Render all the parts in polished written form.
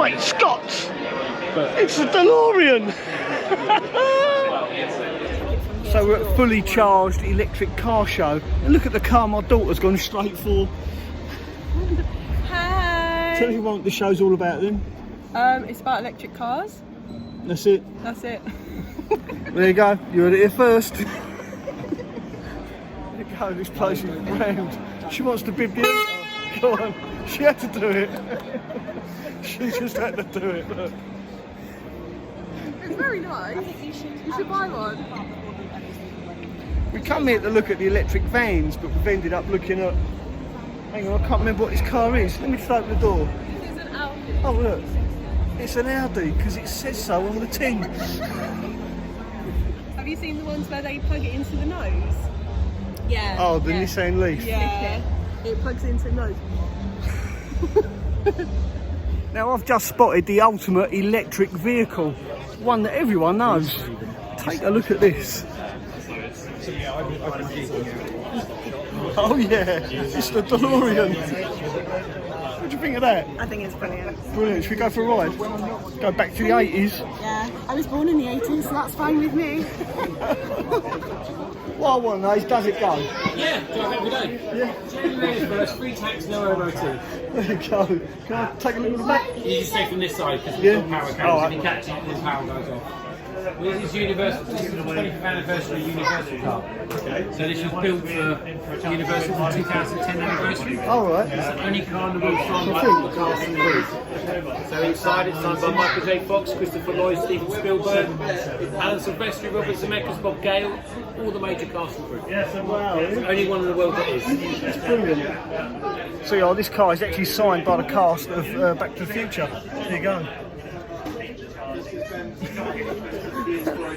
Great Scots! It's a DeLorean! So we're at a fully charged electric car show. And look at the car my daughter's gone straight for. Hi! Tell you what the show's all about then. It's about electric cars. That's it. That's it. There you go, you heard it here first. There you go, this place is round. She wants to bib you. Oh, go on, she had to do it. She just had to do it, look. It's very nice. You should buy one. We come here to look at the electric vans, but we've ended up looking at... Hang on, I can't remember what this car is. Let me just open the door. It's an Audi. Oh look, it's an Audi, because it says so on the tin. Have you seen the ones where they plug it into the nose? Yeah. Oh, the Nissan Leaf. Yeah. It plugs into the nose. Now I've just spotted the ultimate electric vehicle, one that everyone knows. Take a look at this. Oh yeah, it's the DeLorean. What do you think of that? I think it's brilliant. Brilliant, should we go for a ride? Go back to the 80s. Yeah, I was born in the 80s, so that's fine with me. What I want to know is, does it go? Yeah, drive every day. Yeah. First, free tax, no MOT. There you go. Can I take a look at the back? You just stay from this side because Yeah. the power comes. Alright. If you catch it, the power goes off. Well, this is Universal. This is the 25th anniversary Universal car. So this was built for Universal 2010 anniversary. Alright. It's the only car in the world signed by all the cast and crew. So inside it's signed by Michael J. Fox, Christopher Lloyd, Steven Spielberg, Alan Silvestri, Robert Zemeckis, Bob Gale, all the major cast and crew. Wow. It's the only one in the world that is. It's brilliant. So yeah, this car is actually signed by the cast of Back to the Future. There you go.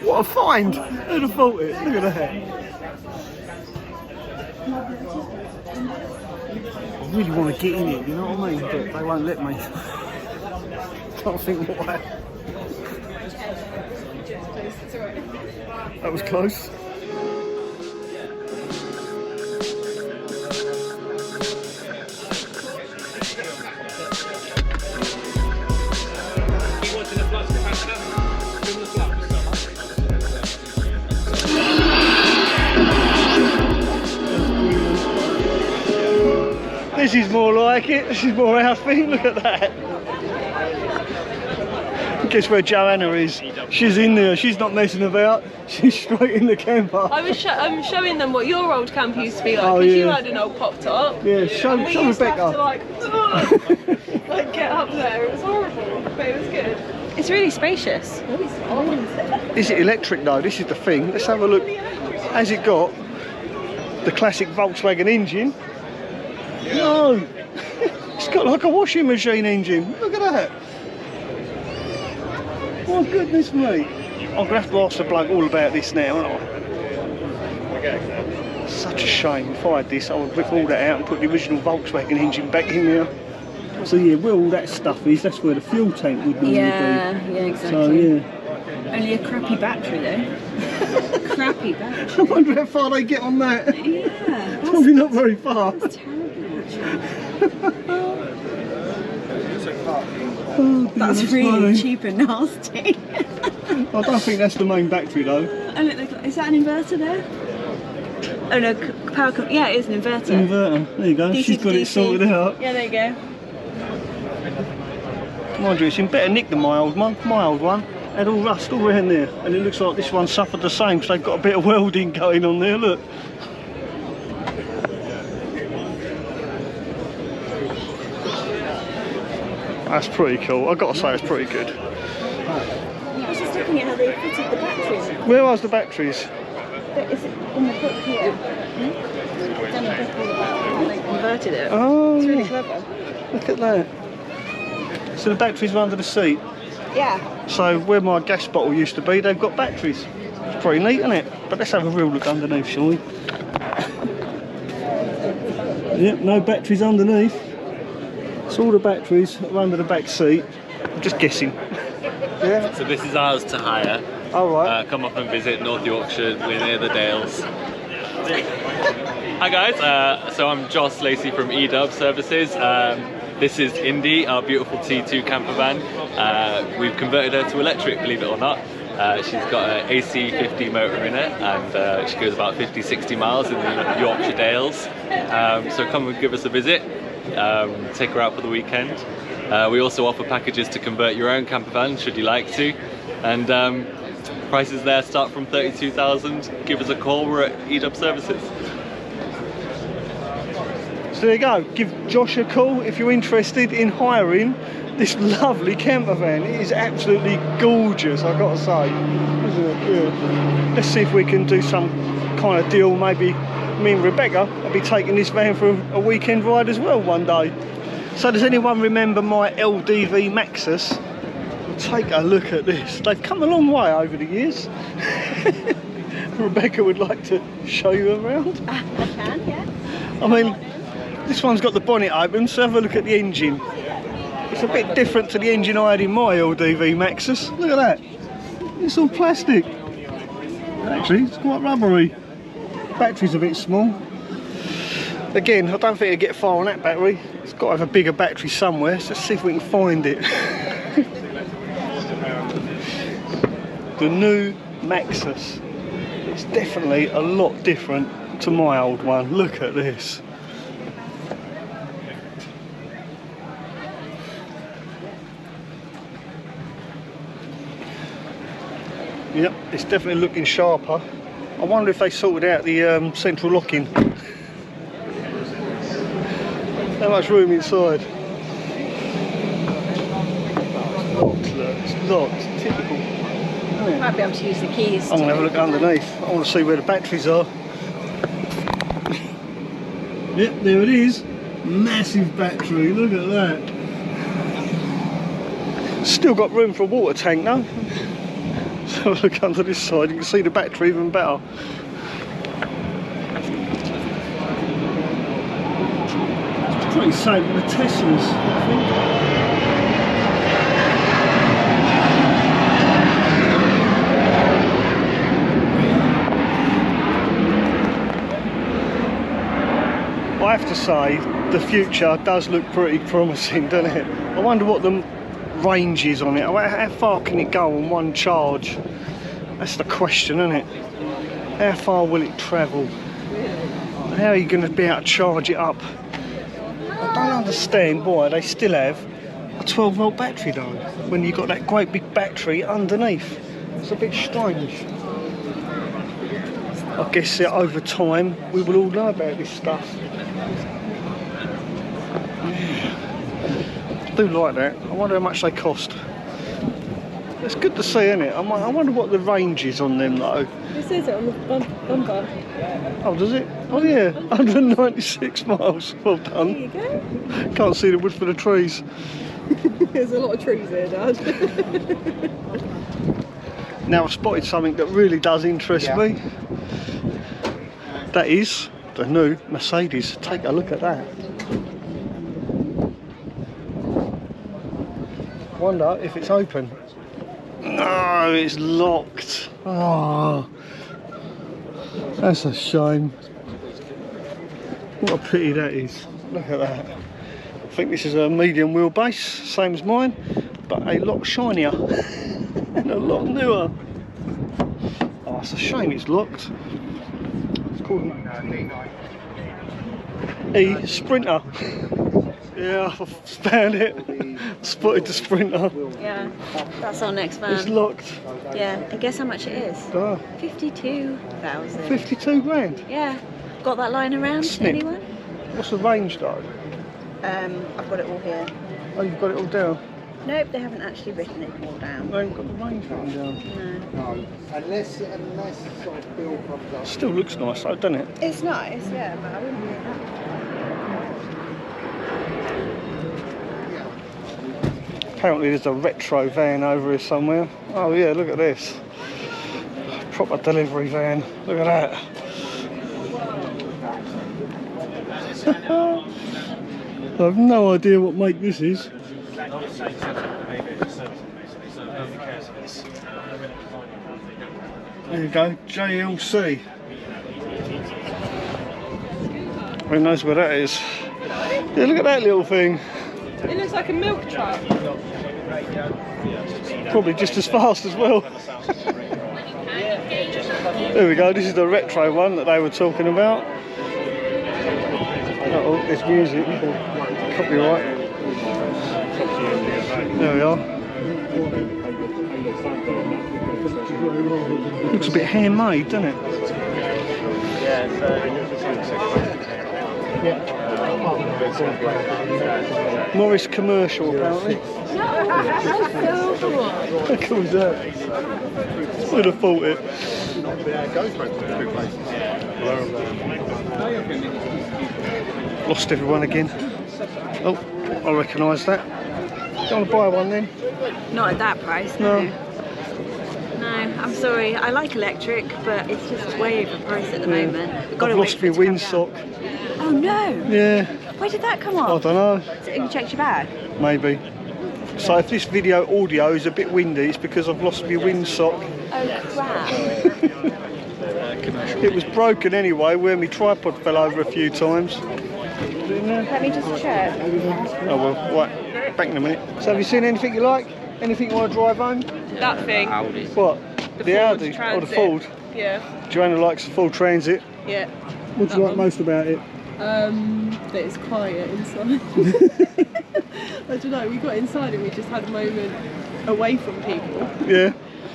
What a find! Who'd have thought it? Look at that. I really want to get in it, you know what I mean? But they won't let me. Can't think why. That was close. This is more like it. This is more our thing. Look at that. Guess where Joanna is? She's in there. She's not messing about. She's straight in the camper. I was showing them what your old camper used to be like, Oh, because yeah. you had an old pop top. Yeah, show We used to have Rebecca. to like get up there. It was horrible, but it was good. It's really spacious. Is it electric though? This is the thing. Let's have a look. Has it got the classic Volkswagen engine? No. It's got like a washing machine engine. Look at that. Oh goodness me. I'm going to have to ask the bloke all about this now, aren't I? Such a shame. If I had this, I would rip all that out and put the original Volkswagen engine back in there. So yeah, where all that stuff is, that's where the fuel tank would normally be. Yeah, exactly. So yeah. Only a crappy battery though. Crappy battery. I wonder how far they get on that. Yeah. Probably not very far. That's terrible actually. Oh, That's really funny. cheap and nasty. I don't think that's the main battery though. And is that an inverter there? Oh no, yeah, it is an inverter. Inverter. There you go. DC She's to got it DC. sorted out. Yeah, there you go. Mind you, it's in better nick than my old one. My old one had all rust all around there, and it looks like this one suffered the same because they've got a bit of welding going on there. Look. That's pretty cool. I've got to say, it's pretty good. I was just looking at how they fitted the batteries. Where was the batteries? Is it in the book here? Done a book all about how they converted it. Oh, It's really yeah. clever. Look at that. So the batteries are under the seat. Yeah. So where my gas bottle used to be, they've got batteries. It's pretty neat, isn't it? But let's have a real look underneath, shall we? Yep, no batteries underneath. So all the batteries are under the back seat. I'm just guessing. Yeah. So this is ours to hire. All right. Come up and visit North Yorkshire. We're near the Dales. Hi guys. So I'm Joss Lacey from eDub Services. This is Indy, our beautiful T2 camper van. We've converted her to electric, believe it or not. She's got an AC 50 motor in it, and she goes about 50-60 miles in the Yorkshire Dales. So come and give us a visit, take her out for the weekend. We also offer packages to convert your own camper van, should you like to. And prices there start from 32,000. Give us a call, we're at EW Services. So there you go, give Josh a call if you're interested in hiring this lovely camper van. It is absolutely gorgeous, I've got to say, isn't it? Yeah. Let's see if we can do some kind of deal. Maybe me and Rebecca will be taking this van for a weekend ride as well one day. So does anyone remember my LDV Maxus? Take a look at this. They've come a long way over the years. Rebecca would like to show you around. I can, yeah. I mean, this one's got the bonnet open, so have a look at the engine. It's a bit different to the engine I had in my LDV Maxus. Look at that. It's all plastic. Actually, it's quite rubbery. Battery's a bit small. Again, I don't think it'll get far on that battery. It's got to have a bigger battery somewhere, so let's see if we can find it. The new Maxus. It's definitely a lot different to my old one. Look at this. Yep, it's definitely looking sharper. I wonder if they sorted out the central locking. How much room inside? It's locked, look, it's locked, typical. Might be able to use the keys. I'm going to have a look underneath. I want to see where the batteries are. Yep, there it is. Massive battery, look at that. Still got room for a water tank though. So look under this side, you can see the battery even better. It's pretty same with the Teslas, I think. I have to say, the future does look pretty promising, doesn't it? I wonder what the range is on it. How far can it go on one charge? That's the question, isn't it? How far will it travel? How are you going to be able to charge it up? I don't understand why they still have a 12-volt battery though, when you've got that great big battery underneath. It's a bit strange. I guess over time we will all know about this stuff. I do like that. I wonder how much they cost. It's good to see, isn't it? I wonder what the range is on them though. It says it on the bumper. Oh, does it? Oh yeah, 196 miles. Well done. There you go. Can't see the wood for the trees. There's a lot of trees here, Dad. Now I've spotted something that really does interest me. That is the new Mercedes. Take a look at that. Wonder if it's open. No, it's locked. Oh, that's a shame. What a pity that is. Look at that. I think this is a medium wheelbase, same as mine, but a lot shinier and a lot newer. Oh, it's a shame it's locked. It's called an E-Sprinter. Yeah, I've found it. Spotted the Sprinter. Yeah, that's our next van. It's locked. Yeah, and guess how much it is? 52,000. 52 grand? Yeah. Got that lying around? Snip. Anyone? What's the range though? I've got it all here. Oh, you've got it all down? Nope, they haven't actually written it all down. They haven't got the range written down. No. Unless sort of bill comes up. Still looks nice though, doesn't it? It's nice, yeah, but I wouldn't do that. Apparently there's a retro van over here somewhere. Oh yeah, look at this. Proper delivery van. Look at that. I have no idea what make this is. There you go, JLC. Who knows where that is? Yeah, look at that little thing. It looks like a milk truck. Probably just as fast as well. There we go, this is the retro one that they were talking about. Oh, there's music. Copyright. There we are. Looks a bit handmade, doesn't it? Morris commercial, apparently. How cool is that? Would have thought it. Lost everyone again. Oh, I recognise that. Do you want to buy one then? Not at that price, no. No, I'm sorry. I like electric, but it's just way overpriced at the moment. We've got I've to lost my wait for it to come windsock. down. Oh no! Yeah. Where did that come I off? don't know. You checked your bag? Maybe. So if this video audio is a bit windy, it's because I've lost my windsock. Oh crap! It was broken anyway, where my tripod fell over a few times. Let me just check. Oh well, right, back in a minute. So have you seen anything you like? Anything you want to drive home? That thing. What? The The Ford Audi? Or the Transit. Ford? Yeah. Joanna likes the Ford Transit. Yeah. What do you like most about it? That it's quiet inside. I don't know, we got inside and we just had a moment away from people. Yeah.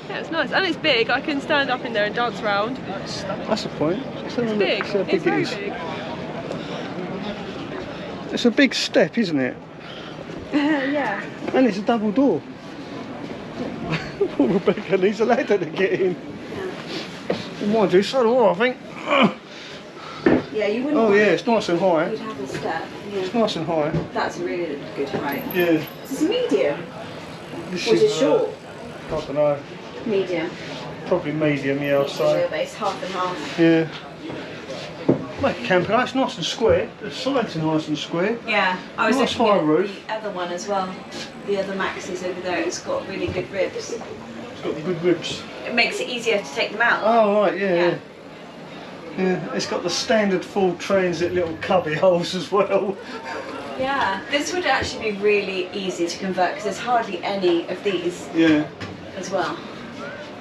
Yeah, it's nice. And it's big, I can stand up in there and dance around. That's the point. It's big, See how it's big it very is. big. It's a big step, isn't it? Yeah. And it's a double door. Poor Rebecca needs a ladder to get in. Mind you, so do I think. Yeah, you wouldn't Oh want yeah, it's nice and high. You'd have a step. Yeah. It's nice and high. That's a really good height. Yeah. This is medium. This Was it short? I don't know. Medium. Probably medium, yeah, I'd say. Wheelbase, half and half. Yeah. Like a camper, it's nice and square. The sides are nice and square. Yeah, I was Nice looking high at roof. the other one as well. The other Maxis over there, it's got really good ribs. It's got good ribs. It makes it easier to take them out. Oh right, yeah. Yeah. Yeah, it's got the standard Ford Transit little cubby holes as well. Yeah, this would actually be really easy to convert because there's hardly any of these Yeah. as well.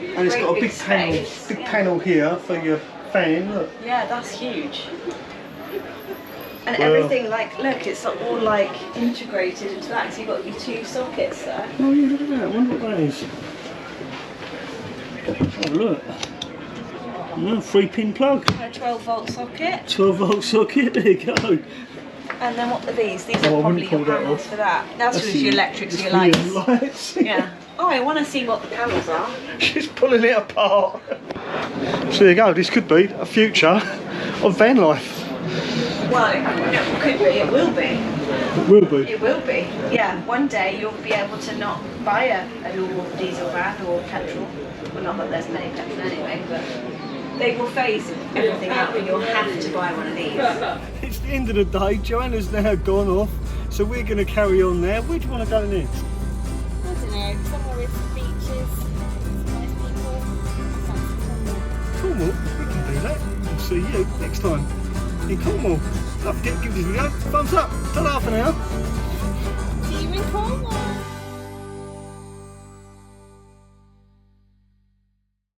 And it's Great got a big big panel, space, big yeah. panel here for your fan. Look. Yeah, that's huge. And Well- everything, like, look, it's all like integrated into that. So you've got your two sockets there. Oh yeah, look at that. I wonder what that is. Oh look. 3-pin plug. A 12-volt socket. 12-volt socket. There you go. And then what are these? These Oh, I are probably wouldn't pull your that panels off. for that. That's That's for the- your electrics, that's your for lights. lights. Yeah. Oh, I want to see what the panels are. She's pulling it apart. So there you go. This could be a future of van life. Well, it could be. It will be. It will be. It will be. Yeah. One day you'll be able to not buy a normal diesel van or petrol. Well, not that there's many petrol anyway, but they will phase everything out and you'll have to buy one of these. It's the end of the day. Joanna's now gone off, so we're going to carry on now. Where do you want to go next? I don't know. Somewhere with beaches, nice people. Cornwall. We can do that. We'll see you next time in Cornwall. Don't forget to give this video a thumbs up. Ta-ra for now. See you in Cornwall.